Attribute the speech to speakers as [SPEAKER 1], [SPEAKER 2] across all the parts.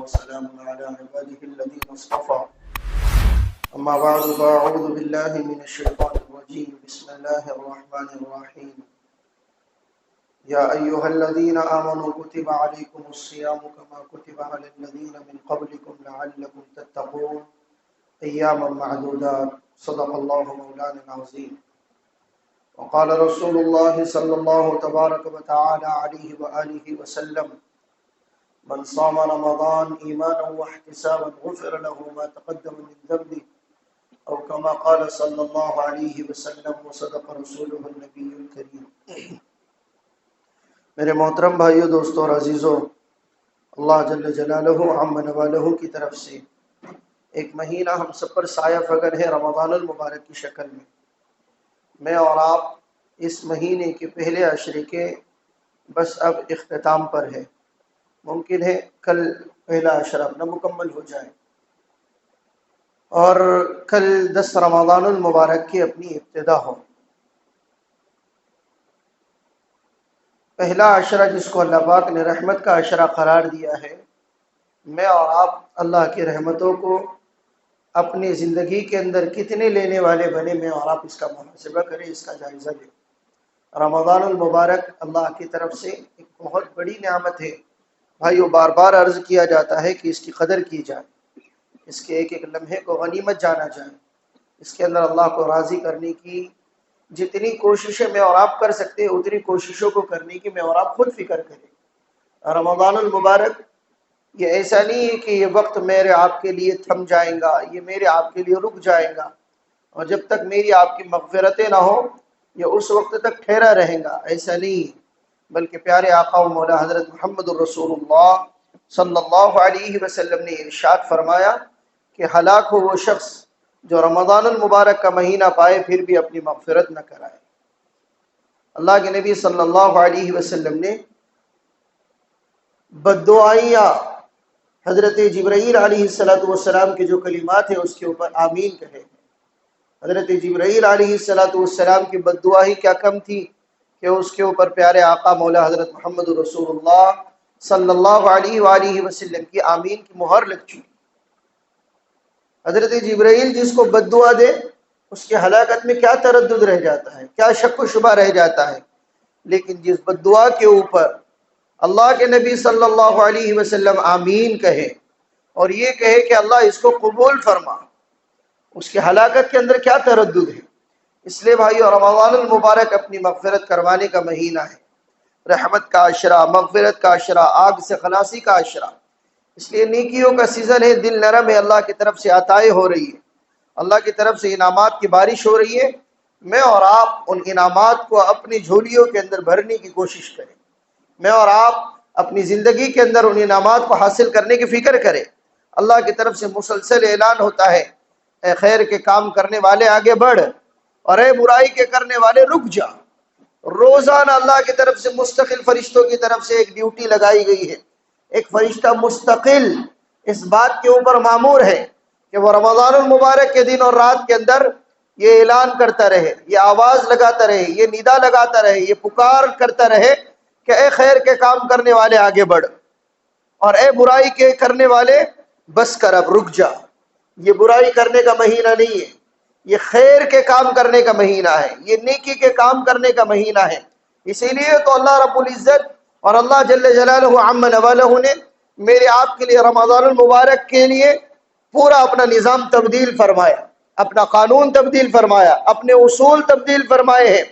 [SPEAKER 1] وسلام على عباده الذين اصطفى أما بعد فأعوذ بالله من الشيطان الرجيم بسم الله الرحمن الرحيم يا أيها الذين آمنوا كتب عليكم الصيام كما كتب على الذين من قبلكم لعلكم تتقون أياما معدودات صدق الله مولانا العظيم وقال رسول الله صلى الله تبارك وتعالى عليه وآله وسلم من صام رمضان إيمانا واحتسابا غفر له ما تقدم من ذنبه أو كما قال صلی اللہ علیہ وسلم وصدق رسوله النبی الکریم۔ میرے محترم بھائیو، دوستو اور عزیزو، اللہ جل جلالہ عم نوالہ کی طرف سے ایک مہینہ ہم سب پر سایہ فگن ہے رمضان المبارک کی شکل میں۔ میں اور آپ اس مہینے کے پہلے عشرے کے بس اب اختتام پر ہے، ممکن ہے کل پہلا عشرہ اپنا مکمل ہو جائے اور کل 10 رمضان المبارک کی اپنی ابتدا ہو۔ پہلا عشرہ جس کو اللہ پاک نے رحمت کا عشرہ قرار دیا ہے، میں اور آپ اللہ کی رحمتوں کو اپنی زندگی کے اندر کتنے لینے والے بنے، میں اور آپ اس کا محاسبہ کریں، اس کا جائزہ لیں۔ رمضان المبارک اللہ کی طرف سے ایک بہت بڑی نعمت ہے بھائیو، بار بار عرض کیا جاتا ہے کہ اس کی قدر کی جائے، اس کے ایک ایک لمحے کو غنیمت جانا جائے، اس کے اندر اللہ کو راضی کرنے کی جتنی کوششیں میں اور آپ کر سکتے ہیں اتنی کوششوں کو کرنے کی میں اور آپ خود فکر کریں۔ رمضان المبارک یہ ایسا نہیں ہے کہ یہ وقت میرے آپ کے لیے تھم جائیں گا، یہ میرے آپ کے لیے رک جائیں گا، اور جب تک میری آپ کی مغفرتیں نہ ہوں یہ اس وقت تک ٹھہرا رہیں گا، ایسا نہیں، بلکہ پیارے آقا و مولا حضرت محمد الرسول اللہ صلی اللہ علیہ وسلم نے ارشاد فرمایا کہ ہلاک ہو وہ شخص جو رمضان المبارک کا مہینہ پائے پھر بھی اپنی مغفرت نہ کرائے۔ اللہ کے نبی صلی اللہ علیہ وسلم نے بددعائیاں حضرت جبرائیل علیہ السلام کے جو کلمات ہیں اس کے اوپر آمین کہے۔ حضرت جبرائیل علیہ السلام کی بددعا ہی کیا کم تھی کہ اس کے اوپر پیارے آقا مولا حضرت محمد رسول اللہ صلی اللہ علیہ وآلہ وسلم کی آمین کی مہر لگ چکی۔ حضرت جبرائیل جس کو بددعا دے اس کی ہلاکت میں کیا تردد رہ جاتا ہے، کیا شک و شبہ رہ جاتا ہے، لیکن جس بددعا کے اوپر اللہ کے نبی صلی اللہ علیہ وسلم آمین کہے اور یہ کہے کہ اللہ اس کو قبول فرما، اس کی ہلاکت کے اندر کیا تردد ہے۔ اس لیے بھائیو، رمضان المبارک اپنی مغفرت کروانے کا مہینہ ہے، رحمت کا عشرہ، مغفرت کا عشرہ، آگ سے خلاصی کا عشرہ، اس لیے نیکیوں کا سیزن ہے، دل نرم ہے، اللہ کی طرف سے عطائیں ہو رہی ہے، اللہ کی طرف سے انعامات کی بارش ہو رہی ہے۔ میں اور آپ ان انعامات کو اپنی جھولیوں کے اندر بھرنے کی کوشش کریں، میں اور آپ اپنی زندگی کے اندر ان انعامات کو حاصل کرنے کی فکر کریں۔ اللہ کی طرف سے مسلسل اعلان ہوتا ہے، اے خیر کے کام کرنے والے آگے بڑھ اور اے برائی کے کرنے والے رک جا۔ روزانہ اللہ کی طرف سے مستقل فرشتوں کی طرف سے ایک ڈیوٹی لگائی گئی ہے، ایک فرشتہ مستقل اس بات کے اوپر مامور ہے کہ وہ رمضان المبارک کے دن اور رات کے اندر یہ اعلان کرتا رہے، یہ آواز لگاتا رہے، یہ ندا لگاتا رہے، یہ پکار کرتا رہے کہ اے خیر کے کام کرنے والے آگے بڑھ اور اے برائی کے کرنے والے بس کر، اب رک جا۔ یہ برائی کرنے کا مہینہ نہیں ہے، یہ خیر کے کام کرنے کا مہینہ ہے، یہ نیکی کے کام کرنے کا مہینہ ہے۔ اسی لیے تو اللہ رب العزت اور اللہ جل جلالہ عم نوالہ نے میرے آپ کے لیے رمضان المبارک کے لیے پورا اپنا نظام تبدیل فرمایا، اپنا قانون تبدیل فرمایا، اپنے اصول تبدیل فرمائے ہیں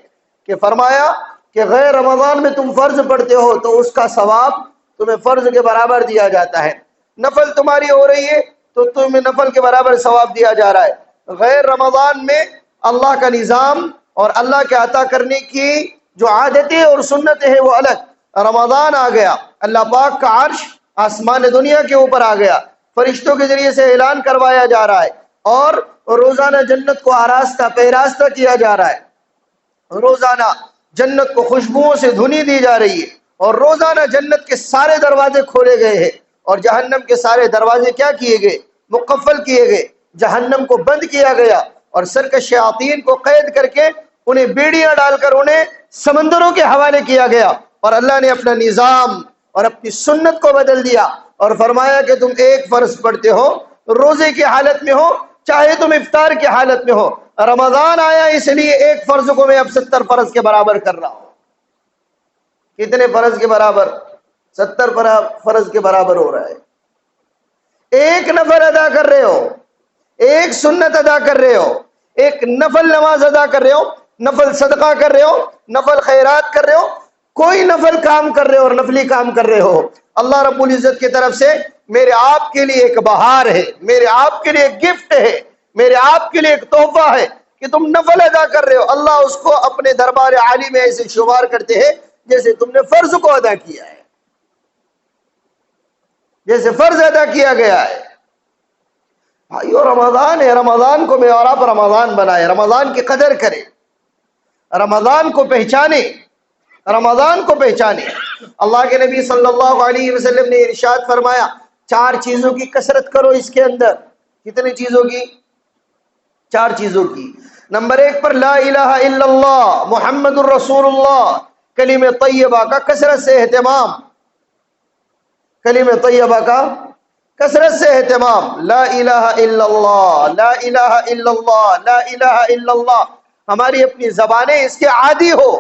[SPEAKER 1] کہ فرمایا کہ غیر رمضان میں تم فرض پڑھتے ہو تو اس کا ثواب تمہیں فرض کے برابر دیا جاتا ہے، نفل تمہاری ہو رہی ہے تو تمہیں نفل کے برابر ثواب دیا جا رہا ہے۔ غیر رمضان میں اللہ کا نظام اور اللہ کے عطا کرنے کی جو عادتیں اور سنتیں ہیں وہ الگ۔ رمضان آ گیا، اللہ پاک کا عرش آسمان دنیا کے اوپر آ گیا، فرشتوں کے ذریعے سے اعلان کروایا جا رہا ہے اور روزانہ جنت کو آراستہ پیراستہ کیا جا رہا ہے، روزانہ جنت کو خوشبوؤں سے دھنی دی جا رہی ہے، اور روزانہ جنت کے سارے دروازے کھولے گئے ہیں اور جہنم کے سارے دروازے کیا کیے گئے؟ مقفل کیے گئے، جہنم کو بند کیا گیا اور سرکش شیاطین کو قید کر کے انہیں بیڑیاں ڈال کر انہیں سمندروں کے حوالے کیا گیا، اور اللہ نے اپنا نظام اور اپنی سنت کو بدل دیا اور فرمایا کہ تم ایک فرض پڑھتے ہو روزے کی حالت میں ہو چاہے تم افطار کی حالت میں ہو. رمضان آیا اس لیے ایک فرض کو میں اب 70 فرض کے برابر کر رہا ہوں. کتنے فرض کے برابر؟ 70 فرض کے برابر ہو رہا ہے. ایک نفل ادا کر رہے ہو, ایک سنت ادا کر رہے ہو, ایک نفل نماز ادا کر رہے ہو, نفل صدقہ کر رہے ہو, نفل خیرات کر رہے ہو, کوئی نفل کام کر رہے ہو اور نفلی کام کر رہے ہو, اللہ رب العزت کی طرف سے میرے آپ کے لیے ایک بہار ہے, میرے آپ کے لیے ایک گفٹ ہے, میرے آپ کے لیے ایک تحفہ ہے کہ تم نفل ادا کر رہے ہو. اللہ اس کو اپنے دربار عالی میں ایسے شمار کرتے ہیں جیسے تم نے فرض کو ادا کیا ہے, جیسے فرض ادا کیا گیا ہے. بھائیو رمضان ہے, رمضان کو میں اور آپ رمضان بنائے, رمضان کی قدر کرے, رمضان کو پہچانے, رمضان کو پہچانے. اللہ کے نبی صلی اللہ علیہ وسلم نے ارشاد فرمایا 4 چیزوں کی کثرت کرو اس کے اندر. کتنی چیزوں کی؟ 4 چیزوں کی. نمبر 1 پر لا الہ الا اللہ محمد الرسول اللہ, کلمہ طیبہ کا کثرت سے اہتمام, کلمہ طیبہ کا کثرت سے اہتمام. لا الہ الا اللہ, لا الہ الا اللہ, لا الہ الا اللہ. ہماری اپنی زبانیں اس کے عادی ہو,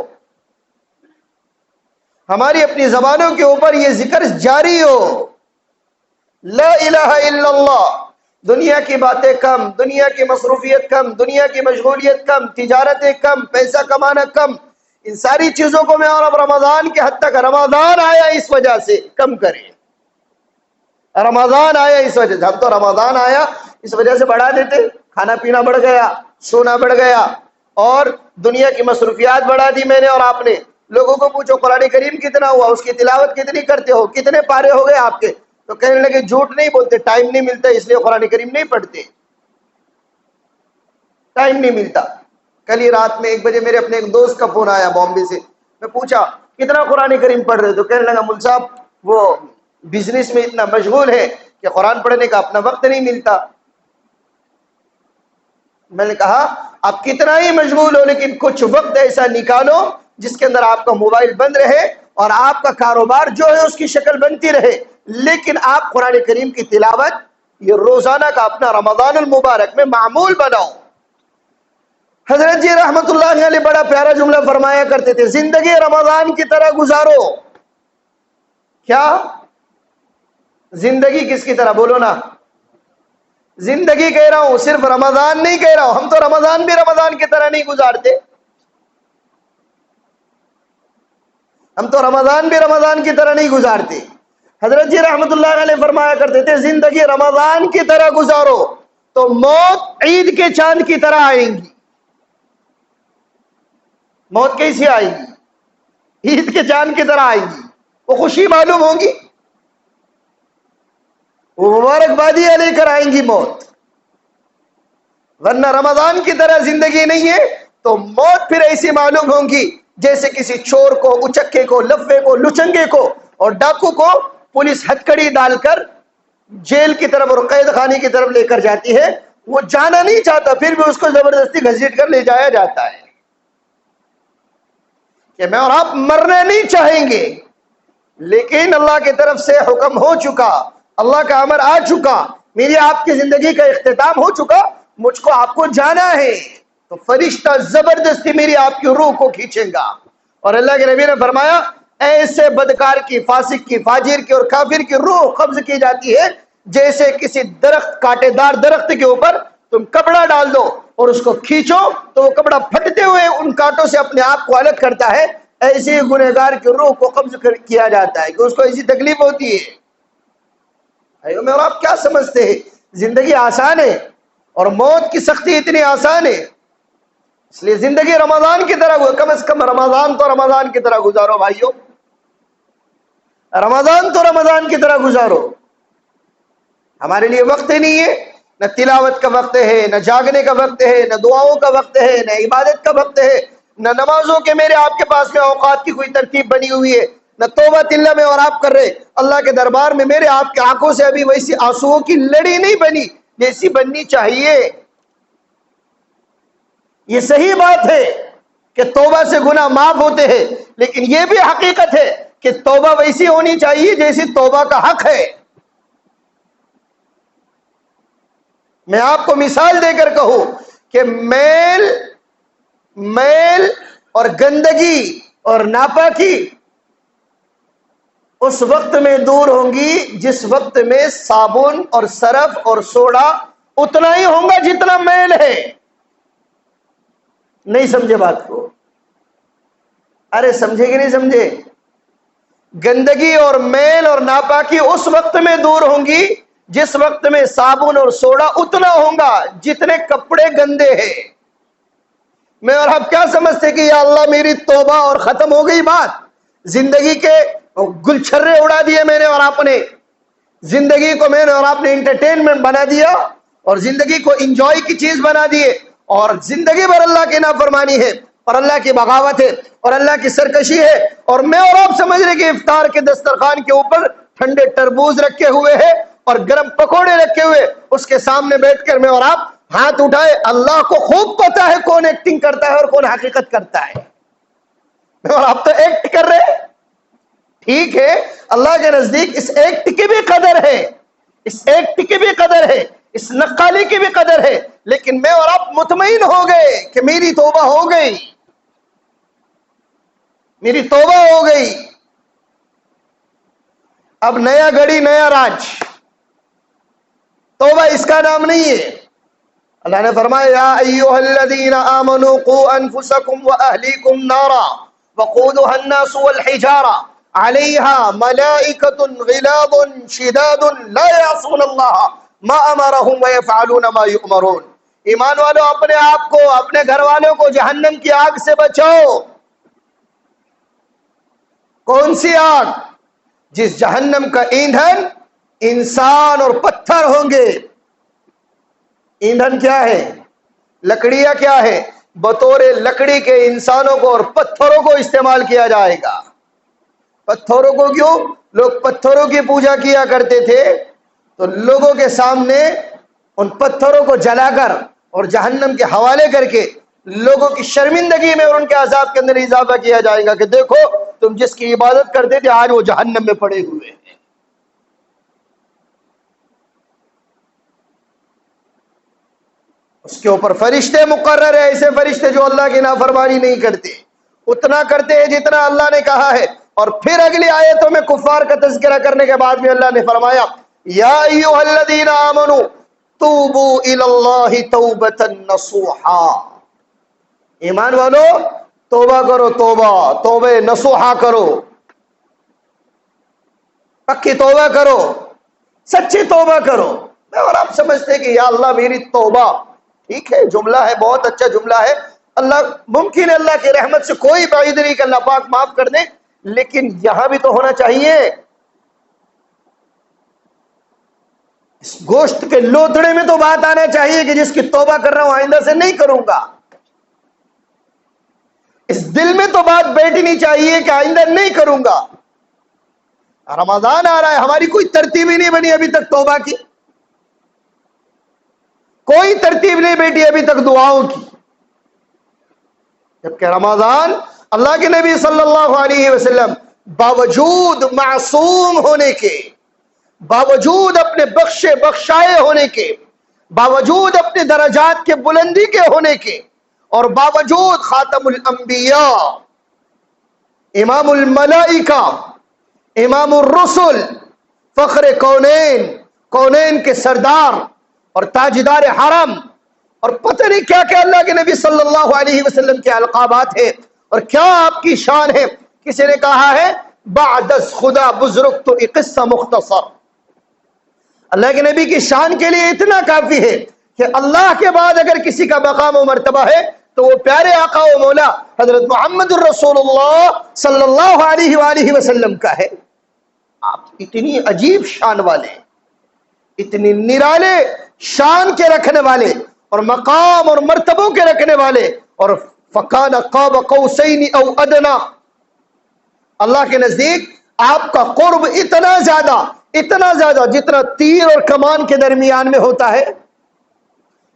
[SPEAKER 1] ہماری اپنی زبانوں کے اوپر یہ ذکر جاری ہو. لا الہ الا اللہ. دنیا کی باتیں کم, دنیا کی مصروفیت کم, دنیا کی مشغولیت کم, تجارتیں کم, پیسہ کمانا کم, ان ساری چیزوں کو میں اور اب رمضان کے حد تک رمضان آیا اس وجہ سے کم کریں. رمضان آیا اس وجہ سے, ہم تو رمضان آیا اس وجہ سے بڑھا دیتے, کھانا پینا بڑھ گیا, سونا بڑھ گیا, اور دنیا کی مصروفیات بڑھا دی میں نے اور آپ نے. لوگوں کو پوچھو قرآن کریم کتنا ہوا, اس کی تلاوت کتنی کرتے ہو, کتنے پارے ہو گئے آپ کے, تو کہنے لگے جھوٹ نہیں بولتے, ٹائم نہیں ملتا اس لیے قرآن کریم نہیں پڑھتے, ٹائم نہیں ملتا. کل ہی رات میں 1 بجے میرے اپنے ایک دوست کا فون آیا بامبے سے, میں پوچھا کتنا قرآن کریم پڑھ رہے, تو کہنے لگا مول صاحب وہ بزنس میں اتنا مشغول ہے کہ قرآن پڑھنے کا اپنا وقت نہیں ملتا. میں نے کہا آپ کتنا ہی مشغول ہو لیکن کچھ وقت ایسا نکالو جس کے اندر آپ کا موبائل بند رہے اور آپ کا کاروبار جو ہے اس کی شکل بنتی رہے, لیکن آپ قرآن کریم کی تلاوت یہ روزانہ کا اپنا رمضان المبارک میں معمول بناؤ. حضرت جی رحمت اللہ علیہ بڑا پیارا جملہ فرمایا کرتے تھے, زندگی رمضان کی طرح گزارو. کیا زندگی کس کی طرح؟ بولو نا. زندگی کہہ رہا ہوں, صرف رمضان نہیں کہہ رہا ہوں. ہم تو رمضان بھی رمضان کی طرح نہیں گزارتے, ہم تو رمضان بھی رمضان کی طرح نہیں گزارتے. حضرت جی رحمت اللہ علیہ فرمایا کرتے تھے زندگی رمضان کی طرح گزارو تو موت عید کے چاند کی طرح آئیں گی. موت کیسی آئے گی؟ عید کے چاند کی طرح آئے گی. وہ خوشی معلوم ہوگی, وہ مبارکبادیاں لے کر آئیں گی موت. ورنہ رمضان کی طرح زندگی نہیں ہے تو موت پھر ایسی معلوم ہوگی جیسے کسی چور کو, اچکے کو, لفے کو, لچنگے کو اور ڈاکو کو پولیس ہتکڑی ڈال کر جیل کی طرف اور قید خانے کی طرف لے کر جاتی ہے. وہ جانا نہیں چاہتا پھر بھی اس کو زبردستی گھسیٹ کر لے جایا جاتا ہے کہ میں اور آپ مرنے نہیں چاہیں گے, لیکن اللہ کی طرف سے حکم ہو چکا, اللہ کا امر آ چکا, میری آپ کی زندگی کا اختتام ہو چکا, مجھ کو آپ کو جانا ہے, تو فرشتہ زبردستی میری آپ کی روح کو کھینچے گا. اور اللہ کے نبی نے فرمایا ایسے بدکار کی, فاسق کی, فاجر کی اور کافر کی روح قبض کی جاتی ہے جیسے کسی درخت, کانٹے دار درخت کے اوپر تم کپڑا ڈال دو اور اس کو کھینچو تو وہ کپڑا پھٹتے ہوئے ان کانٹوں سے اپنے آپ کو الگ کرتا ہے. ایسے گنہگار کی روح کو قبض کیا جاتا ہے کہ اس کو ایسی تکلیف ہوتی ہے. میں اور آپ کیا سمجھتے ہیں زندگی آسان ہے اور موت کی سختی اتنی آسان ہے؟ اس لیے زندگی رمضان کی طرح, کم از کم رمضان تو رمضان کی طرح گزارو بھائیو, رمضان تو رمضان کی طرح گزارو. ہمارے لیے وقت ہی نہیں ہے, نہ تلاوت کا وقت ہے, نہ جاگنے کا وقت ہے, نہ دعاؤں کا وقت ہے, نہ عبادت کا وقت ہے, نہ نمازوں کے میرے آپ کے پاس میں اوقات کی کوئی ترتیب بنی ہوئی ہے, نہ توبہ تلہ میں اور آپ کر رہے. اللہ کے دربار میں میرے آپ کی آنکھوں سے ابھی ویسی آنسوؤں کی لڑی نہیں بنی جیسی بننی چاہیے. یہ صحیح بات ہے کہ توبہ سے گناہ معاف ہوتے ہیں, لیکن یہ بھی حقیقت ہے کہ توبہ ویسی ہونی چاہیے جیسی توبہ کا حق ہے. میں آپ کو مثال دے کر کہوں کہ میل اور گندگی اور ناپاکی اس وقت میں دور ہوں گی جس وقت میں صابن اور سرف اور سوڈا اتنا ہی ہوگا جتنا میل ہے. نہیں سمجھے بات کو؟ ارے سمجھے کہ نہیں سمجھے؟ گندگی اور میل اور ناپاکی اس وقت میں دور ہوں گی جس وقت میں صابن اور سوڈا اتنا ہوگا جتنے کپڑے گندے ہیں. میں اور آپ کیا سمجھتے کہ یا اللہ میری توبہ اور ختم ہو گئی بات؟ زندگی کے گلچھرے اڑا دیے میں نے اور آپ نے، زندگی کو میں نے اور آپ نے انٹرٹینمنٹ بنا دیا اور زندگی کو انجوائے کی چیز بنا دیے، اور زندگی بھر اللہ کی نافرمانی ہے اور اللہ کی بغاوت ہے اور اللہ کی سرکشی ہے، اور میں اور آپ سمجھ رہے کہ افطار کے دسترخوان کے اوپر ٹھنڈے تربوز رکھے ہوئے ہیں اور گرم پکوڑے رکھے ہوئے، اس کے سامنے بیٹھ کر میں اور آپ ہاتھ اٹھائے. اللہ کو خوب پتا ہے کون ایکٹنگ کرتا ہے اور کون حقیقت کرتا ہے. اور آپ تو ایکٹ کر رہے ہیں. ٹھیک ہے، اللہ کے نزدیک اس ایکٹ کی بھی قدر ہے، اس ایکٹ کی بھی قدر ہے، اس نقالی کی بھی قدر ہے، لیکن میں اور آپ مطمئن ہو گئے کہ میری توبہ ہو گئی، میری توبہ ہو گئی. اب نیا گڑی نیا راج، توبہ اس کا نام نہیں ہے. اللہ نے فرمایا یا ایھا الذین آمنوا قوا انفسکم واہلیکم نارا وقودها الناس والحجارہ علیہا ملائکۃ غلاظ شداد لا یعصون اللہ ما امرهم ویفعلون ما یؤمرون. ایمان والو اپنے آپ کو اپنے گھر والوں کو جہنم کی آگ سے بچاؤ. کون سی آگ؟ جس جہنم کا ایندھن انسان اور پتھر ہوں گے. ایندھن کیا ہے؟ لکڑیاں کیا ہے؟ بطور لکڑی کے انسانوں کو اور پتھروں کو استعمال کیا جائے گا. پتھروں کو کیوں؟ لوگ پتھروں کی پوجا کیا کرتے تھے، تو لوگوں کے سامنے ان پتھروں کو جلا کر اور جہنم کے حوالے کر کے لوگوں کی شرمندگی میں اور ان کے عذاب کے اندر اضافہ کیا جائے گا کہ دیکھو تم جس کی عبادت کرتے تھے آج وہ جہنم میں پڑے ہوئے ہیں. اس کے اوپر فرشتے مقرر ہیں، ایسے فرشتے جو اللہ کی نافرمانی نہیں کرتے، اتنا کرتے ہیں جتنا اللہ نے کہا ہے. اور پھر اگلی آیتوں میں کفار کا تذکرہ کرنے کے بعد میں اللہ نے فرمایا یا ایھا الذین آمنوا توبوا الی اللہ توبۃ نصوحا. ایمان والو توبہ کرو، توبہ نصوحا کرو، پکی توبہ کرو، سچی توبہ کرو. میں اور آپ سمجھتے کہ یا اللہ میری توبہ، ٹھیک ہے جملہ ہے، بہت اچھا جملہ ہے، اللہ ممکن ہے اللہ کی رحمت سے کوئی بعید نہیں کہ اللہ پاک معاف کر دے، لیکن یہاں بھی تو ہونا چاہیے. اس گوشت کے لوتھڑے میں تو بات آنا چاہیے کہ جس کی توبہ کر رہا ہوں آئندہ سے نہیں کروں گا. اس دل میں تو بات بیٹھنی چاہیے کہ آئندہ نہیں کروں گا. رمضان آ رہا ہے، ہماری کوئی ترتیب ہی نہیں بنی ابھی تک توبہ کی، کوئی ترتیب نہیں بیٹھی ابھی تک دعاؤں کی، جبکہ رمضان اللہ کے نبی صلی اللہ علیہ وسلم باوجود معصوم ہونے کے، باوجود اپنے بخشائے ہونے کے، باوجود اپنے درجات کے بلندی کے ہونے کے، اور باوجود خاتم الانبیاء، امام الملائکہ، امام الرسل، فخر کونین، کونین کے سردار اور تاجدار حرم، اور پتہ نہیں کیا کہ اللہ کے نبی صلی اللہ علیہ وسلم کے القابات ہیں اور کیا آپ کی شان ہے. کسی نے کہا ہے بعد از خدا بزرگ تو ایک قصہ مختصر. اللہ کے نبی کی شان کے لیے اتنا کافی ہے کہ اللہ کے بعد اگر کسی کا مقام و مرتبہ ہے تو وہ پیارے آقا و مولا حضرت محمد الرسول اللہ صلی اللہ علیہ وآلہ وسلم کا ہے. آپ اتنی عجیب شان والے، اتنی نرالے شان کے رکھنے والے اور مقام اور مرتبوں کے رکھنے والے، اور فَقَانَ قَابَ قَوْسَيْنِ أَوْ أَدْنَىٰ، اللہ کے نزدیک آپ کا قرب اتنا زیادہ جتنا تیر اور کمان کے درمیان میں ہوتا ہے.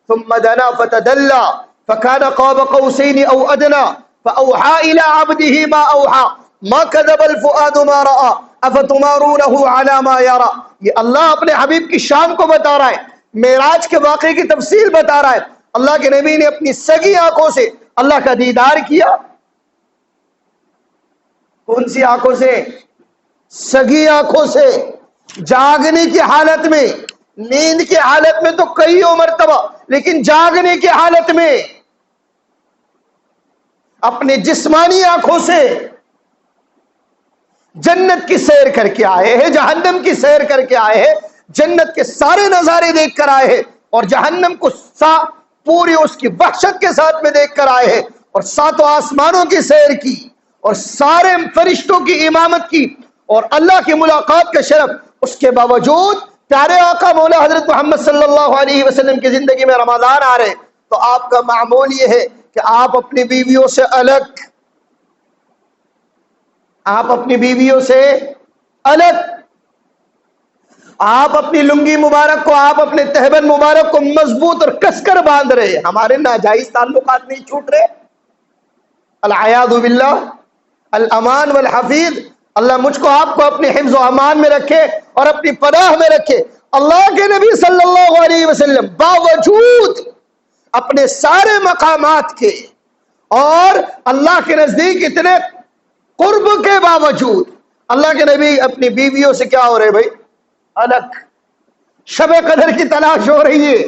[SPEAKER 1] ثُمَّ دَنَا فَتَدَلَّىٰ فَكَانَ قَابَ قَوْسَيْنِ أَوْ أَدْنَىٰ فَأَوْحَىٰ إِلَىٰ عَبْدِهِ مَا أَوْحَىٰ مَا كَذَبَ الْفُؤَادُ مَا رَأَىٰ أَفَتُمَارُونَهُ عَلَىٰ مَا يَرَىٰ. یہ اللہ اپنے حبیب کی شان کو بتا رہا ہے. معراج کے واقعے کی تفصیل بتا رہا ہے. اللہ کے نبی نے اپنی سگی آنکھوں سے اللہ کا دیدار کیا. کون سی آنکھوں سے؟ سگی آنکھوں سے. جاگنے کی حالت میں، نیند کی حالت میں تو کئی مرتبہ، لیکن جاگنے کی حالت میں اپنے جسمانی آنکھوں سے جنت کی سیر کر کے آئے ہیں، جہنم کی سیر کر کے آئے ہیں، جنت کے سارے نظارے دیکھ کر آئے ہیں، اور جہنم کو پوری اس کی وحشت کے ساتھ میں دیکھ کر آئے ہیں، اور ساتوں آسمانوں کی سیر کی، اور سارے فرشتوں کی امامت کی، اور اللہ کی ملاقات کا شرف. اس کے باوجود پیارے آقا مولا حضرت محمد صلی اللہ علیہ وسلم کی زندگی میں رمضان آ رہے تو آپ کا معمول یہ ہے کہ آپ اپنی بیویوں سے الگ، آپ اپنی بیویوں سے الگ، آپ اپنی لنگی مبارک کو، آپ اپنے تہبند مبارک کو مضبوط اور کس کر باندھ رہے. ہمارے ناجائز تعلقات نہیں چھوٹ رہے. العیاذ باللہ. الامان والحفیظ. اللہ مجھ کو آپ کو اپنے حفظ و امان میں رکھے اور اپنی پناہ میں رکھے. اللہ کے نبی صلی اللہ علیہ وسلم باوجود اپنے سارے مقامات کے اور اللہ کے نزدیک اتنے قرب کے باوجود اللہ کے نبی اپنی بیویوں سے کیا ہو رہے بھائی؟ الگ. شب قدر کی تلاش ہو رہی ہے،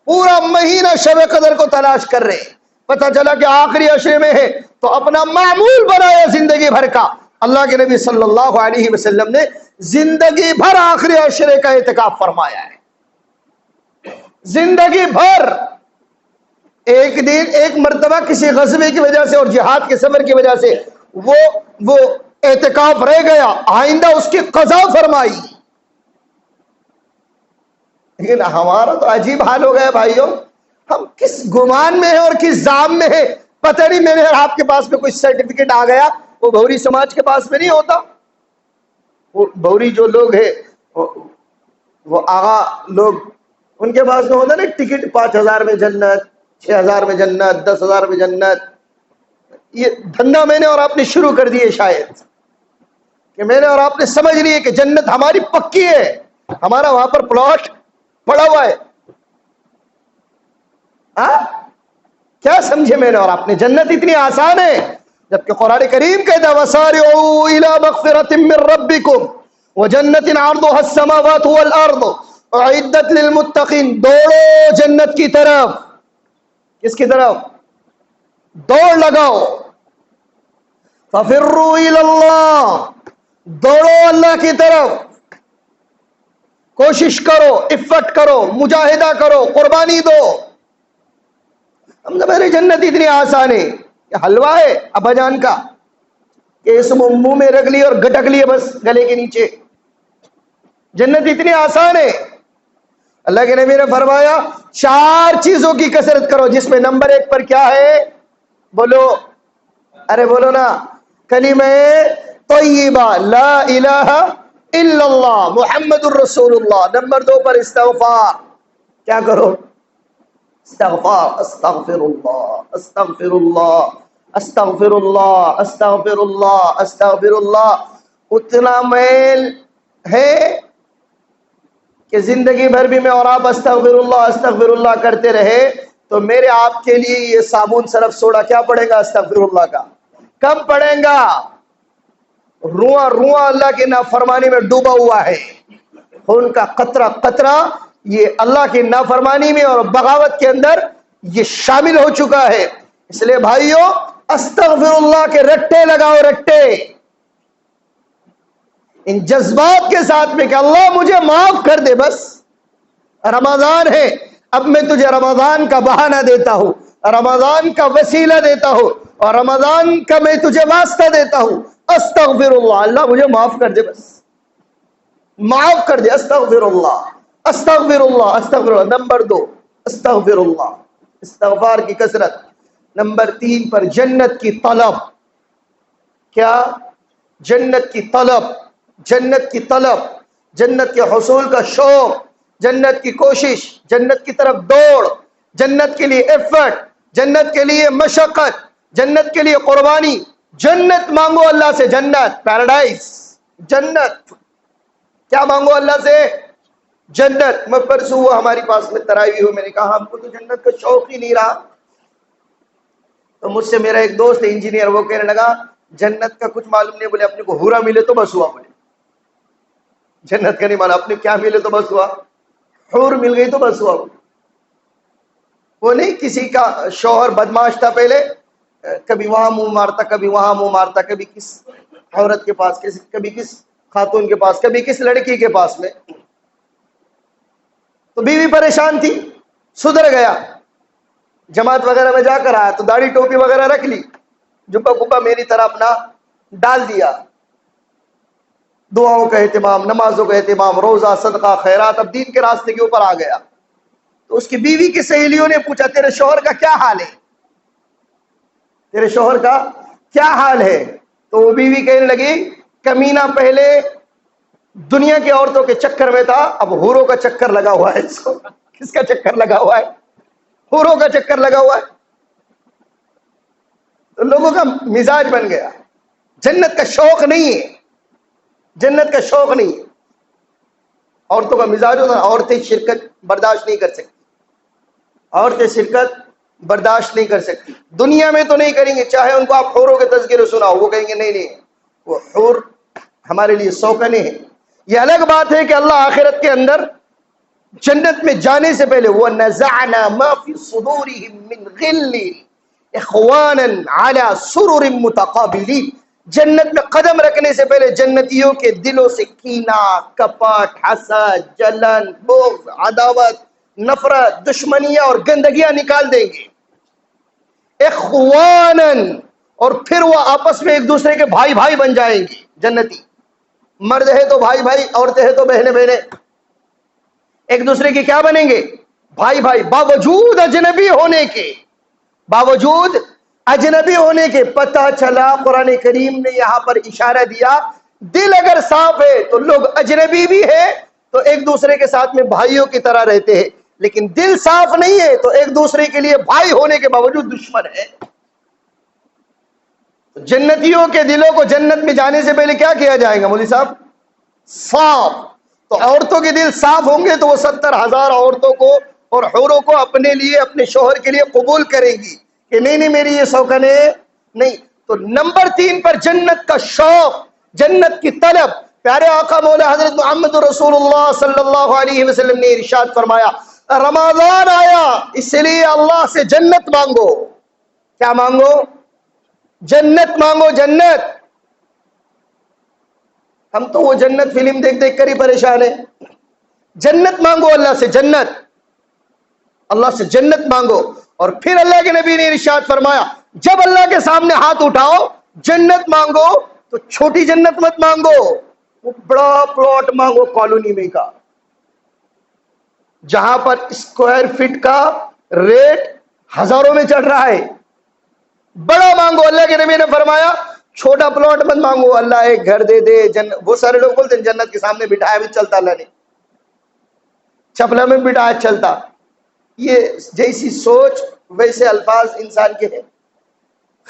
[SPEAKER 1] پورا مہینہ شب قدر کو تلاش کر رہے. پتہ چلا کہ آخری عشرے میں ہے تو اپنا معمول بنایا زندگی بھر کا. اللہ کے نبی صلی اللہ علیہ وسلم نے زندگی بھر آخری عشرے کا اعتکاف فرمایا ہے. زندگی بھر. ایک دن ایک مرتبہ کسی غزوے کی وجہ سے اور جہاد کے سفر کی وجہ سے وہ اعتکاف رہ گیا، آئندہ اس کی قضا فرمائی. لیکن ہمارا تو عجیب حال ہو گیا بھائیوں. ہم کس گمان میں ہیں اور کس زام میں ہیں پتہ نہیں. میں نے آپ کے پاس میں کوئی سرٹیفکیٹ آ گیا، وہ بھوری سماج کے پاس میں نہیں ہوتا. وہ بھوری جو لوگ ہیں وہ آغا لوگ، ان کے پاس میں ہوتا نا ٹکٹ 5,000 میں جنت، 6,000 میں جنت، 10,000 میں جنت. یہ دھندا میں نے اور آپ نے شروع کر دیے شاید کہ میں نے اور آپ نے سمجھ لیے کہ جنت ہماری پکی ہے، ہمارا وہاں پر پلاٹ پڑا ہوا ہے. کیا سمجھے میں نے اور آپ نے؟ جنت اتنی آسان ہے، جبکہ قرآن کریم کہتا ہے وَسَارِعُوا إِلَى مَغْفِرَةٍ مِّن رَبِّكُمْ وَجَنَّةٍ عَرْضُهَا السَّمَاوَاتُ وَالْأَرْضُ أُعِدَّتْ لِلْمُتَّقِينَ. دوڑو جنت کی طرف. کس کی طرف؟ دوڑ لگاؤ. فَفِرُّوا إِلَى اللَّهِ. دوڑو اللہ کی طرف. کوشش کرو، افٹ کرو، مجاہدہ کرو، قربانی دو. ہم نے میری جنت اتنی آسان ہے کہ حلوہ ہے ابا جان کا کہ اس منہ میں رکھ لیے اور گٹک لیے بس گلے کے نیچے. جنت اتنی آسان ہے. اللہ کے نبی نے فرمایا 4 چیزوں کی کثرت کرو، جس میں نمبر 1 پر کیا ہے؟ بولو، ارے بولو نا، کلمہ طیبہ لا الہ الا اللہ محمد الرسول اللہ. نمبر 2 پر استغفار. کیا کرو؟ استغفار. استغفر اللہ، استغفر اللہ، استغفر اللہ، استغفر اللہ، استغفر اللہ. اتنا میل ہے کہ زندگی بھر بھی میں اور آپ استغفر اللہ کرتے رہے تو میرے آپ کے لیے یہ صابن سرف سوڈا کیا پڑے گا؟ استغفر اللہ کا کم پڑے گا. رواں اللہ کی نافرمانی میں ڈوبا ہوا ہے. خون کا قطرہ قطرہ یہ اللہ کی نافرمانی میں اور بغاوت کے اندر یہ شامل ہو چکا ہے. اس لیے بھائیوں استغفر اللہ کے رٹے لگاؤ، رٹے ان جذبات کے ساتھ میں کہ اللہ مجھے معاف کر دے. بس رمضان ہے، اب میں تجھے رمضان کا بہانہ دیتا ہوں، رمضان کا وسیلہ دیتا ہوں، اور رمضان کا میں تجھے واسطہ دیتا ہوں. استغفر اللہ، اللہ مجھے معاف کر دے، بس معاف کر دے. استغفر اللہ، استغفر اللہ، استغفر اللہ. نمبر 2 استغفر اللہ، استغفار کی کثرت. نمبر 3 پر جنت کی طلب. کیا؟ جنت کی طلب. جنت کی طلب، جنت کے حصول کا شوق، جنت کی کوشش، جنت کی طرف دوڑ، جنت کے لیے ایفرٹ، جنت کے لیے مشقت، جنت کے لیے قربانی. جنت مانگو اللہ سے، جنت، پیراڈائز، جنت. کیا مانگو اللہ سے؟ جنت میں پرسوں ہوا ہماری پاس میں تراویح ہو، میں نے کہا ہم کو تو جنت کا شوق ہی نہیں رہا. تو مجھ سے میرا ایک دوست انجینئر، وہ کہنے لگا جنت کا کچھ معلوم نہیں، بولے اپنے کو حورا ملے تو بس ہوا. بولے جنت کا نہیں معلوم، اپنے کیا ملے تو بس ہوا، حور مل گئی تو بس ہوا. وہ نہیں کسی کا شوہر بدماش تھا پہلے، کبھی وہاں منہ مارتا، کبھی وہاں منہ مارتا، کبھی کس عورت کے پاس، کبھی کس خاتون کے پاس، کبھی کس لڑکی کے پاس میں. تو بیوی پریشان تھی، سدھر گیا، جماعت وغیرہ میں جا کر آیا تو داڑھی ٹوپی وغیرہ رکھ لی، جبہ کبا میری طرح اپنا ڈال دیا، دعاؤں کا اہتمام، نمازوں کا اہتمام، روزہ، صدقہ، خیرات، اب دین کے راستے کے اوپر آ گیا. تو اس کی بیوی کی سہیلیوں نے پوچھا تیرے شوہر کا کیا حال ہے، تیرے شوہر کا کیا حال ہے؟ تو وہ بیوی کہنے لگی کمینہ پہلے دنیا کی عورتوں کے چکر میں تھا، اب حوروں کا چکر لگا ہوا ہے اس کو. کس کا چکر لگا ہوا ہے؟ حوروں کا چکر لگا ہوا ہے. تو لوگوں کا مزاج بن گیا. جنت کا شوق نہیں ہے، جنت کا شوق نہیں ہے. عورتوں کا مزاج ہوتا ہے، عورتیں شرکت برداشت نہیں کر سکتی، عورتیں شرکت برداشت نہیں کر سکتی. دنیا میں تو نہیں کریں گے، چاہے ان کو آپ حوروں کے تذکرے سناؤ، وہ کہیں گے نہیں نہیں وہ حور ہمارے لیے سوکنے ہیں. یہ الگ بات ہے کہ اللہ آخرت کے اندر جنت میں جانے سے پہلے وَنَزَعْنَا مَا فِي صُدُورِهِم مِّن غِلٍّ إِخْوَانًا عَلَى سُرُرٍ مُتَقَابِلِينَ، جنت میں قدم رکھنے سے پہلے جنتیوں کے دلوں سے کینہ، کپٹ، حسد، جلن، بغض، عداوت، نفرت، دشمنیاں اور گندگیاں نکال دیں گے. اخوانن، اور پھر وہ آپس میں ایک دوسرے کے بھائی بھائی بن جائیں گے. جنتی مرد ہے تو بھائی بھائی، عورتیں ہیں تو بہنیں بہنیں، ایک دوسرے کے کیا بنیں گے؟ بھائی بھائی. باوجود اجنبی ہونے کے، باوجود اجنبی ہونے کے. پتہ چلا قرآن کریم نے یہاں پر اشارہ دیا دل اگر صاف ہے تو لوگ اجنبی بھی ہے تو ایک دوسرے کے ساتھ میں بھائیوں کی طرح رہتے ہیں، لیکن دل صاف نہیں ہے تو ایک دوسرے کے لیے بھائی ہونے کے باوجود دشمن ہے. جنتیوں کے دلوں کو جنت میں جانے سے پہلے کیا کیا جائے گا مولوی صاحب؟ صاف. تو عورتوں کے دل صاف ہوں گے تو وہ 70,000 عورتوں کو اور حوروں کو اپنے لیے، اپنے شوہر کے لیے قبول کرے گی کہ نہیں نہیں میری یہ سوکنے نہیں. تو نمبر 3 پر جنت کا شوق، جنت کی طلب. پیارے آقا مولا حضرت محمد رسول اللہ صلی اللہ علیہ وسلم نے ارشاد فرمایا رمضان آیا اس لیے اللہ سے جنت مانگو. کیا مانگو؟ جنت مانگو. جنت. ہم تو وہ جنت فلم دیکھ دیکھ کر ہی پریشان ہیں. جنت مانگو اللہ سے، جنت، اللہ سے جنت مانگو. اور پھر اللہ کے نبی نے ارشاد فرمایا جب اللہ کے سامنے ہاتھ اٹھاؤ جنت مانگو تو چھوٹی جنت مت مانگو، وہ بڑا پلاٹ مانگو کالونی میں کا، جہاں پر اسکوائر فٹ کا ریٹ ہزاروں میں چڑھ رہا ہے. بڑا مانگو. اللہ کے نبی نے فرمایا چھوٹا پلاٹ مت مانگو، اللہ ایک گھر دے دے. وہ سارے لوگ بولتے ہیں جنت کے سامنے بٹھایا بھی چلتا، اللہ نے چپلا میں بٹھایا چلتا. یہ جیسی سوچ ویسے الفاظ انسان کے ہیں،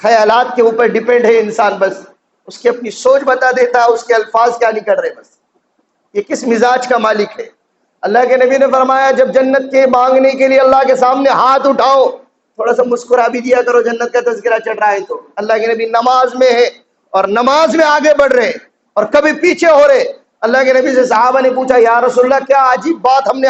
[SPEAKER 1] خیالات کے اوپر ڈیپینڈ ہے انسان. بس اس کی اپنی سوچ بتا دیتا ہے اس کے الفاظ کیا نکل رہے. بس یہ کس مزاج کا مالک ہے. اللہ کے نبی نے فرمایا جب جنت کے مانگنے کے لیے اللہ کے سامنے ہاتھ اٹھاؤ تھوڑا سا مسکرا بھی دیا کرو، جنت کا تذکرہ چڑھ رہا ہے تو. اللہ کے نبی نماز میں ہے اور نماز میں آگے بڑھ رہے اور کبھی پیچھے ہو رہے. اللہ کے نبی سے صحابہ نے پوچھا یا رسول اللہ کیا عجیب بات ہم نے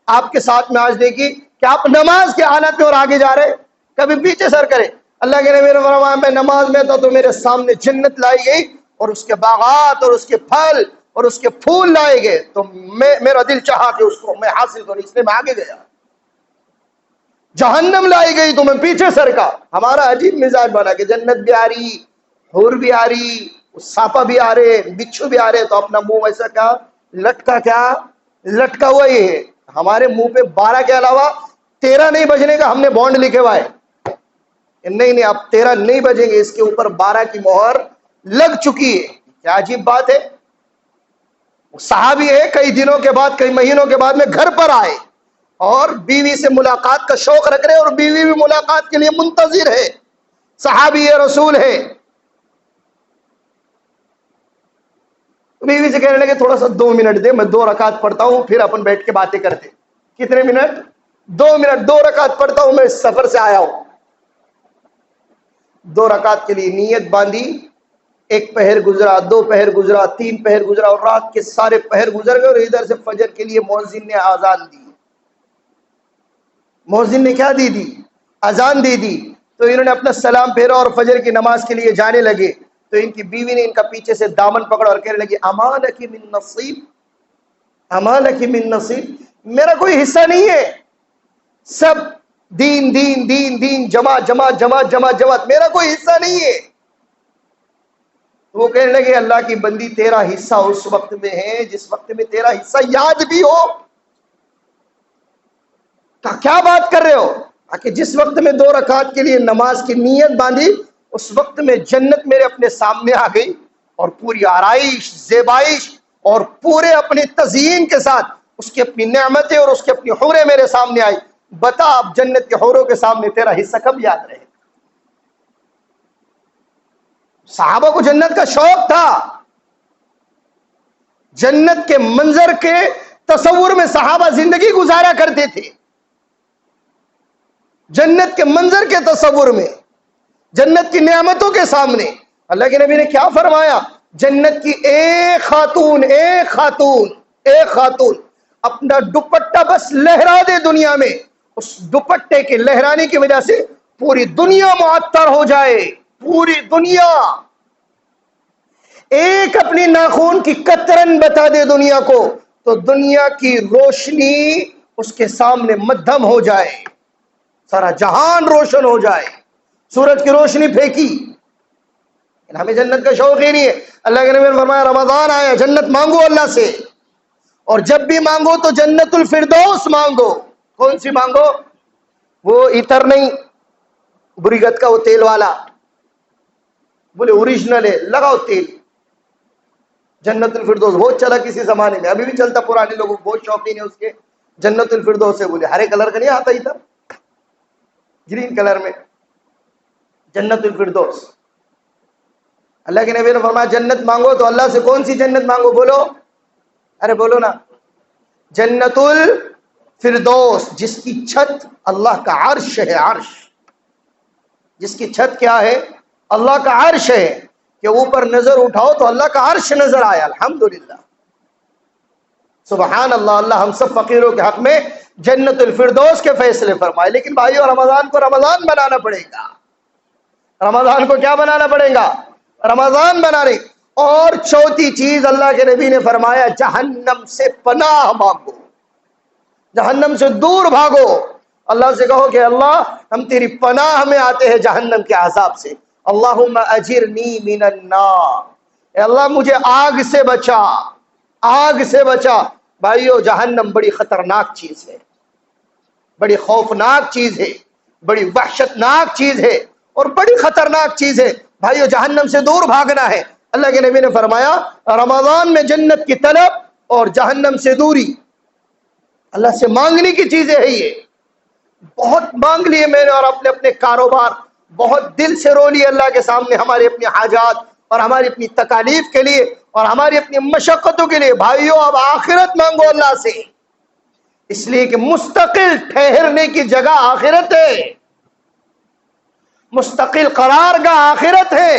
[SPEAKER 1] آپ کے ساتھ میں آج دیکھی کہ آپ نماز کے حالت میں اور آگے جا رہے، کبھی پیچھے سر کرے. اللہ کے نبی نے فرمایا میں نماز میں تھا تو میرے سامنے جنت لائی گئی اور اس کے باغات اور اس کے پھل اور اس کے پھول لائے گئے تو میرا دل چاہا کہ اس کو میں حاصل کروں، اس لیے میں آگے گیا. جہنم لائی گئی تو میں پیچھے سر کا. ہمارا عجیب مزاج بنا کہ جنت بھی آ رہی، حور بھی آ رہی، سانپا بھی آ رہے، بچھو بھی آ رہے تو اپنا منہ ایسا کیا لٹکا ہوا ہی ہے. ہمارے منہ پہ 12 کے علاوہ 13 نہیں بجنے کا ہم نے بانڈ لکھے ہوا ہے. نہیں اب 13 نہیں بجیں گے، اس کے اوپر 12 کی مہر لگ چکی ہے. کیا عجیب بات ہے. صحابی ہے کئی دنوں کے بعد، کئی مہینوں کے بعد میں گھر پر آئے اور بیوی سے ملاقات کا شوق رکھ رہے اور بیوی بھی ملاقات کے لیے منتظر ہے، صحابی رسول ہے. بیوی سے کہنے لگے تھوڑا سا 2 منٹ دے، میں 2 رکعت پڑھتا ہوں، پھر اپن بیٹھ کے باتیں کرتے. کتنے منٹ؟ 2 منٹ. 2 رکعت پڑھتا ہوں، میں سفر سے آیا ہوں. 2 رکعت کے لیے نیت باندھی. 1 پہر گزرا، 2 پہر گزرا، 3 پہر گزرا، اور رات کے سارے پہر گزر گئے. اور ادھر سے فجر کے لیے مؤذن نے آذان دی. مؤذن نے کیا دی؟ اذان دے دی. تو انہوں نے اپنا سلام پھیرا اور فجر کی نماز کے لیے جانے لگے. تو ان کی بیوی نے ان کا پیچھے سے دامن پکڑا اور کہنے لگی اما لکی من نصیب، اما لکی من نصیب، میرا کوئی حصہ نہیں ہے؟ سب دین دین دین دین، جماعت جماعت جماعت جماعت جماعت، میرا کوئی حصہ نہیں ہے. وہ کہنے لگے اللہ کی بندی، تیرا حصہ اس وقت میں ہے جس وقت میں تیرا حصہ یاد بھی ہو. کیا بات کر رہے ہو؟ کہ جس وقت میں 2 رکعت کے لیے نماز کی نیت باندھی، اس وقت میں جنت میرے اپنے سامنے آ گئی، اور پوری آرائش، زیبائش اور پورے اپنے تزئین کے ساتھ اس کی اپنی نعمتیں اور اس کی اپنی حوریں میرے سامنے آئی. بتا اب جنت کے حوروں کے سامنے تیرا حصہ کب یاد رہے؟ صحابہ کو جنت کا شوق تھا. جنت کے منظر کے تصور میں صحابہ زندگی گزارا کرتے تھے. جنت کے منظر کے تصور میں، جنت کی نعمتوں کے سامنے. اللہ کے نبی نے کیا فرمایا؟ جنت کی ایک خاتون اپنا دوپٹہ بس لہرا دے دنیا میں، اس دوپٹے کے لہرانے کی وجہ سے پوری دنیا معطر ہو جائے. پوری دنیا ایک اپنی ناخون کی کترن بتا دے دنیا کو، تو دنیا کی روشنی اس کے سامنے مدھم ہو جائے، سارا جہان روشن ہو جائے. سورج کی روشنی پھینکی. ہمیں جنت کا شوق ہی نہیں ہے. اللہ کے نبی نے فرمایا رمضان آیا، جنت مانگو اللہ سے، اور جب بھی مانگو تو جنت الفردوس مانگو. کون سی مانگو؟ وہ عطر نہیں، بریگت کا وہ تیل والا، بولے اوریجنل ہے، لگاؤ تیل. جنت الفردوس بہت چلا کسی زمانے میں، ابھی بھی چلتا. پرانے لوگوں بہت شوقین ہے اس کے. جنت الفردوس ہے، بولے ہرے کلر کا نہیں آتا ادھر، گرین کلر میں جنت الفردوس. اللہ کے نبی نے فرمایا جنت مانگو تو اللہ سے کون سی جنت مانگو؟ بولو، ارے بولو نا. جنت الفردوس، جس کی چھت اللہ کا عرش ہے. عرش، جس کی چھت کیا ہے؟ اللہ کا عرش ہے. کہ اوپر نظر اٹھاؤ تو اللہ کا عرش نظر آیا. الحمدللہ، سبحان اللہ. اللہ ہم سب فقیروں کے حق میں جنت الفردوس کے فیصلے فرمائے. لیکن بھائیو، رمضان کو رمضان بنانا پڑے گا. رمضان کو کیا بنانا پڑے گا؟ رمضان بنانے. اور چوتھی چیز اللہ کے نبی نے فرمایا جہنم سے پناہ مانگو، جہنم سے دور بھاگو. اللہ سے کہو کہ اللہ ہم تیری پناہ میں آتے ہیں جہنم کے عذاب سے. اللہم اجرنی من النار، اے اللہ مجھے آگ سے بچا، آگ سے بچا. بھائیو، جہنم بڑی خطرناک چیز ہے، بڑی خوفناک چیز ہے، بڑی وحشتناک چیز ہے، اور بڑی خطرناک چیز ہے. بھائیو، جہنم سے دور بھاگنا ہے. اللہ کے نبی نے فرمایا رمضان میں جنت کی طلب اور جہنم سے دوری. اللہ سے مانگنے کی چیزیں ہے یہ. بہت مانگ لیے میں نے، اور اپنے اپنے کاروبار بہت دل سے رو لیے اللہ کے سامنے، ہماری اپنی حاجات اور ہماری اپنی تکالیف کے لیے اور ہماری اپنی مشقتوں کے لیے. بھائیو، اب آخرت مانگو اللہ سے، اس لیے کہ مستقل ٹھہرنے کی جگہ آخرت ہے، مستقل قرار گاہ آخرت ہے،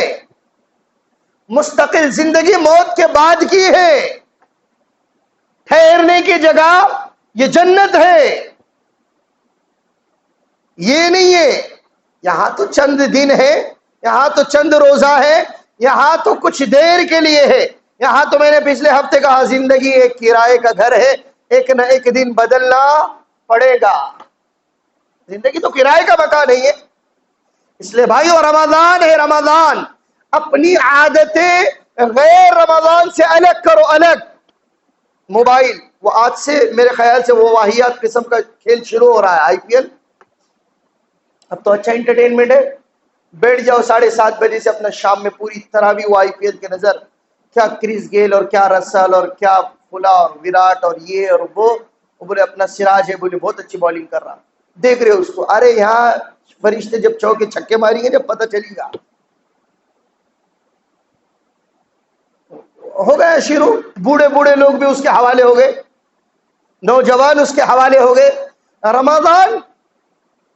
[SPEAKER 1] مستقل زندگی موت کے بعد کی ہے. ٹھہرنے کی جگہ یہ جنت ہے، یہ نہیں ہے یہاں تو چند دن ہے، یہاں تو چند روزہ ہے، یہاں تو کچھ دیر کے لیے ہے. یہاں تو میں نے پچھلے ہفتے کہا زندگی ایک کرائے کا گھر ہے، ایک نہ ایک دن بدلنا پڑے گا. زندگی تو کرائے کا مکان نہیں ہے. اس لیے بھائیو، رمضان ہے، رمضان اپنی عادتیں غیر رمضان سے الگ کرو. الگ موبائل، وہ آج سے میرے خیال سے وہ واہیات قسم کا کھیل شروع ہو رہا ہے، آئی پی ایل. اب تو اچھا انٹرٹینمنٹ ہے، بیٹھ جاؤ 7:30 بجے سے اپنا شام میں پوری طرح بھی وہ آئی پی ایل کے نظر. کیا کرس گیل اور کیا رسل اور کیا فلا اور وراٹ اور یہ اور وہ بولے اپنا سراج ہے، بولے بہت اچھی بالنگ کر رہا، دیکھ رہے ہو اس کو. ارے یہاں فرشتے جب چوکے چھکے ماریں گے جب پتہ چلے گا. ہو گئے شروع، بوڑھے بوڑھے لوگ بھی اس کے حوالے ہو گئے، نوجوان اس کے حوالے ہو گئے۔ رمضان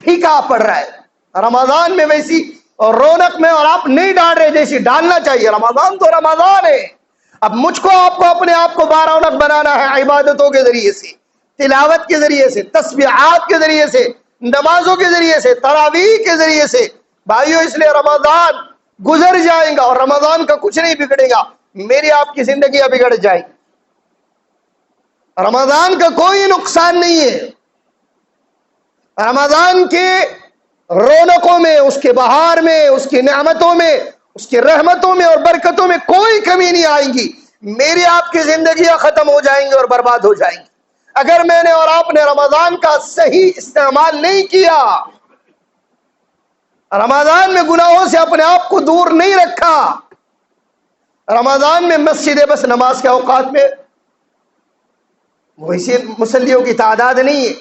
[SPEAKER 1] پھیکا پڑ رہا ہے، رمضان میں ویسی اور رونق میں اور آپ نہیں ڈال رہے جیسی ڈالنا چاہیے۔ رمضان تو رمضان ہے۔ اب مجھ کو آپ کو اپنے آپ کو بارونق بنانا ہے، عبادتوں کے ذریعے سے، تلاوت کے ذریعے سے، تسبیحات کے ذریعے سے، نمازوں کے ذریعے سے، تراویح کے ذریعے سے۔ بھائیو اس لیے رمضان گزر جائے گا اور رمضان کا کچھ نہیں بگڑے گا، میری آپ کی زندگیاں بگڑ جائیں گی۔ رمضان کا کوئی نقصان نہیں ہے، رمضان کے رونقوں میں، اس کے بہار میں، اس کی نعمتوں میں، اس کی رحمتوں میں اور برکتوں میں کوئی کمی نہیں آئے گی۔ میری آپ کی زندگیاں ختم ہو جائیں گی اور برباد ہو جائیں گی اگر میں نے اور آپ نے رمضان کا صحیح استعمال نہیں کیا، رمضان میں گناہوں سے اپنے آپ کو دور نہیں رکھا، رمضان میں مسجد بس نماز کے اوقات میں ویسے مصلیوں کی تعداد نہیں ہے،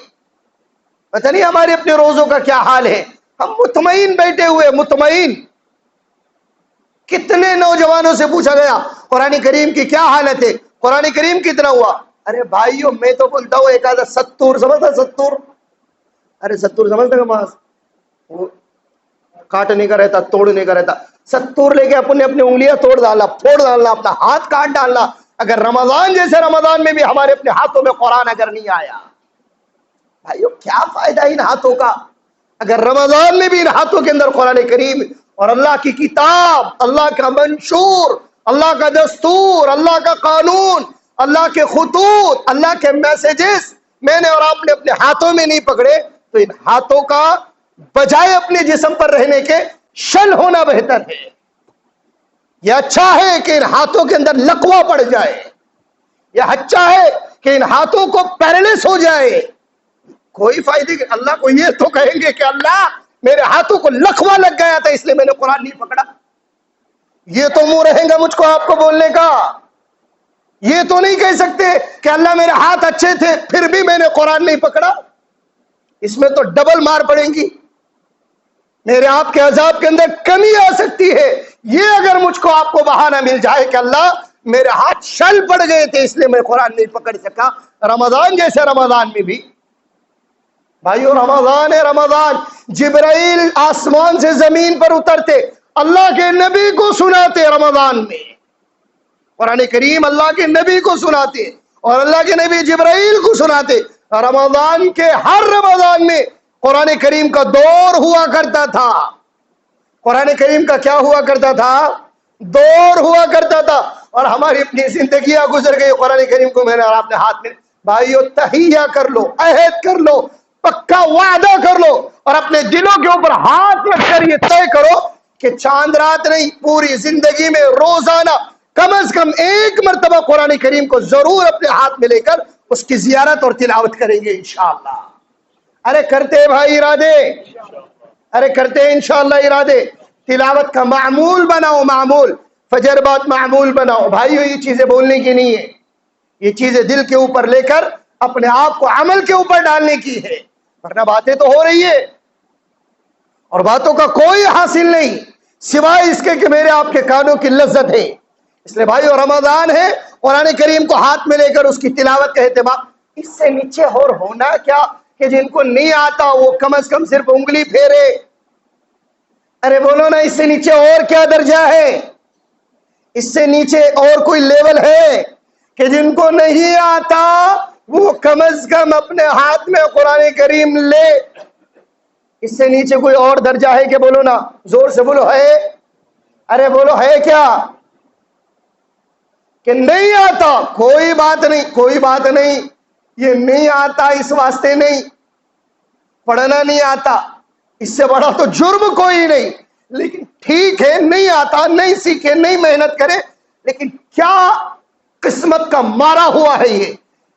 [SPEAKER 1] پتہ نہیں ہمارے اپنے روزوں کا کیا حال ہے، ہم مطمئن بیٹھے ہوئے، مطمئن۔ کتنے نوجوانوں سے پوچھا گیا قرآن کریم کی کیا حالت ہے، قرآن کریم کتنا ہوا؟ ارے بھائیو میں تو بولتا ہوں ایک آدھا 70 سمجھتا، 70، ارے 70 سمجھتا نماز، وہ کاٹنے کا رہتا، توڑنے کا رہتا، 70 لے کے اپنے انگلیاں توڑ ڈالنا، پھوڑ ڈالنا، اپنا ہاتھ کاٹ ڈالنا۔ اگر رمضان جیسے رمضان میں بھی ہمارے اپنے ہاتھوں میں قرآن اگر نہیں آیا، بھائیو کیا فائدہ ان ہاتھوں کا؟ اگر رمضان میں بھی ان ہاتھوں کے اندر قرآن کریم اور اللہ کی کتاب، اللہ کا منشور، اللہ کا دستور، اللہ کا قانون، اللہ کے خطوط، اللہ کے میسیجز میں نے اور آپ نے اپنے ہاتھوں میں نہیں پکڑے تو ان ہاتھوں کا بجائے اپنے جسم پر رہنے کے شل ہونا بہتر ہے۔ یہ اچھا ہے کہ ان ہاتھوں کے اندر لقوہ پڑ جائے، یہ اچھا ہے کہ ان ہاتھوں کو پیرالس ہو جائے۔ کوئی فائدے کہ اللہ کو یہ تو کہیں گے کہ اللہ میرے ہاتھوں کو لقوہ لگ گیا تھا اس لیے میں نے قرآن نہیں پکڑا، یہ تو منہ رہے گا مجھ کو آپ کو بولنے کا۔ یہ تو نہیں کہہ سکتے کہ اللہ میرے ہاتھ اچھے تھے پھر بھی میں نے قرآن نہیں پکڑا، اس میں تو ڈبل مار پڑیں گی، میرے آپ کے عذاب کے اندر کمی آ سکتی ہے۔ یہ اگر مجھ کو آپ کو بہانہ مل جائے کہ اللہ میرے ہاتھ شل پڑ گئے تھے اس لیے میں قرآن نہیں پکڑ سکا، رمضان جیسے رمضان میں بھی بھائیو رمضان ہے، رمضان جبرائیل آسمان سے زمین پر اترتے، اللہ کے نبی کو سناتے، رمضان میں قرآن کریم اللہ کے نبی کو سناتے اور اللہ کے نبی جبرائیل کو سناتے۔ رمضان کے ہر رمضان میں قرآن کریم کا دور ہوا کرتا تھا، قرآن کریم کا کیا ہوا کرتا تھا؟ دور ہوا کرتا تھا۔ اور ہماری اپنی زندگیاں گزر گئی قرآن کریم کو میں نے اور آپ نے ہاتھ میں۔ بھائیو تہیہ کر لو، عہد کر لو، پکا وعدہ کر لو اور اپنے دلوں کے اوپر ہاتھ رکھ کر یہ طے کرو کہ چاند رات نہیں، پوری زندگی میں روزانہ کم از کم ایک مرتبہ قرآن کریم کو ضرور اپنے ہاتھ میں لے کر اس کی زیارت اور تلاوت کریں گے انشاءاللہ۔ ارے کرتے بھائی ارادے، ارے کرتے انشاءاللہ ارادے، تلاوت کا معمول بناؤ، معمول فجر بعد معمول بناؤ۔ بھائیو یہ چیزیں بولنے کی نہیں ہے، یہ چیزیں دل کے اوپر لے کر اپنے آپ کو عمل کے اوپر ڈالنے کی ہے، ورنہ باتیں تو ہو رہی ہے اور باتوں کا کوئی حاصل نہیں سوائے اس کے کہ میرے آپ کے کانوں کی لذت ہے۔ اس لیے بھائیو رمضان ہے، قرآن کریم کو ہاتھ میں لے کر اس کی تلاوت کا اہتمام۔ اس سے نیچے اور ہونا کیا کہ جن کو نہیں آتا وہ کم از کم صرف انگلی پھیرے۔ ارے بولو نا، اس سے نیچے اور کیا درجہ ہے؟ اس سے نیچے اور کوئی لیول ہے کہ جن کو نہیں آتا وہ کم از کم اپنے ہاتھ میں قرآن کریم لے؟ اس سے نیچے کوئی اور درجہ ہے کہ بولو نا، زور سے بولو ہے؟ ارے بولو ہے کیا؟ کہ نہیں آتا، کوئی بات نہیں، کوئی بات نہیں، یہ نہیں آتا اس واسطے نہیں، پڑھنا نہیں آتا، اس سے بڑا تو جرم کوئی نہیں، لیکن ٹھیک ہے نہیں آتا، نہیں سیکھے، نہیں محنت کرے، لیکن کیا قسمت کا مارا ہوا ہے یہ،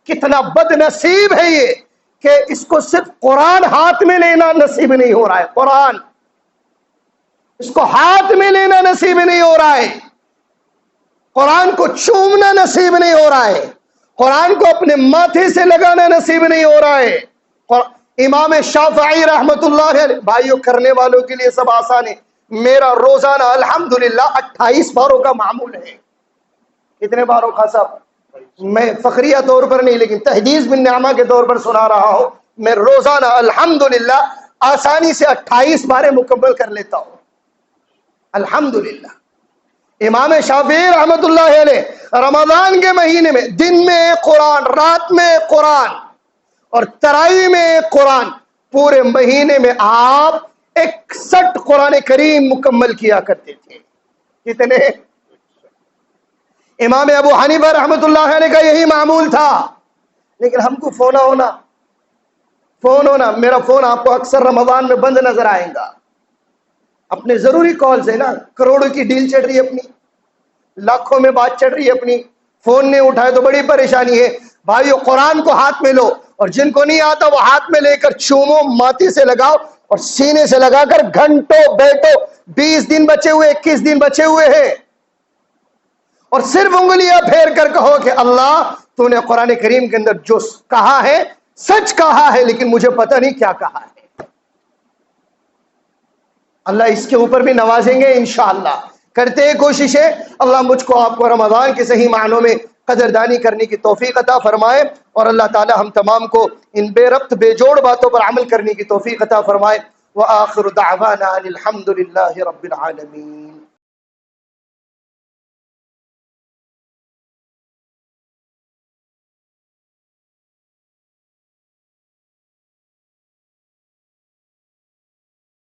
[SPEAKER 1] کتنا بد نصیب ہے یہ کہ اس کو صرف قرآن ہاتھ میں لینا نصیب نہیں ہو رہا ہے، قرآن اس کو ہاتھ میں لینا نصیب نہیں ہو رہا ہے، قرآن کو چومنا نصیب نہیں ہو رہا ہے، قرآن کو اپنے ماتھے سے لگانا نصیب نہیں ہو رہا ہے۔ امام شافعی رحمت اللہ علیہ، بھائیوں کرنے والوں کے لیے سب آسان ہے، میرا روزانہ الحمدللہ 28 باروں کا معمول ہے کتنے باروں خاصا میں فخریہ طور پر نہیں لیکن تحدیث بن نعمہ کے طور پر سنا رہا ہوں، میں روزانہ الحمدللہ آسانی سے 28 باریں مکمل کر لیتا ہوں الحمدللہ۔ امام شافعی رحمت اللہ علیہ رمضان کے مہینے میں دن میں ایک قرآن، رات میں ایک قرآن اور تراویح میں ایک قرآن، پورے مہینے میں آپ 61 قرآن کریم مکمل کیا کرتے تھے۔ کتنے؟ امام ابو حنیفہ رحمت اللہ علیہ کا یہی معمول تھا، لیکن ہم کو فون ہونا، میرا فون آپ کو اکثر رمضان میں بند نظر آئے گا، اپنے ضروری کالز ہے نا، کروڑوں کی ڈیل چڑھ رہی ہے اپنی، لاکھوں میں بات چڑھ رہی ہے اپنی، فون نہیں اٹھائے تو بڑی پریشانی ہے۔ بھائیو قرآن کو ہاتھ میں لو، اور جن کو نہیں آتا وہ ہاتھ میں لے کر چومو، ماتی سے لگاؤ اور سینے سے لگا کر گھنٹوں بیٹھو۔ 20 دن بچے ہوئے، 21 دن بچے ہوئے ہیں، اور صرف انگلیاں پھیر کر کہو کہ اللہ تو نے قرآن کریم کے اندر جو کہا ہے سچ کہا ہے، لیکن مجھے پتہ نہیں کیا کہا ہے۔ اللہ اس کے اوپر بھی نوازیں گے انشاءاللہ۔ کرتے ہیں کوششیں، اللہ مجھ کو آپ کو رمضان کے صحیح معنوں میں قدردانی کرنے کی توفیق عطا فرمائے، اور اللہ تعالی ہم تمام کو ان بے ربط بے جوڑ باتوں پر عمل کرنے کی توفیق عطا فرمائے۔ وآخر دعوانا ان الحمد للہ رب العالمین۔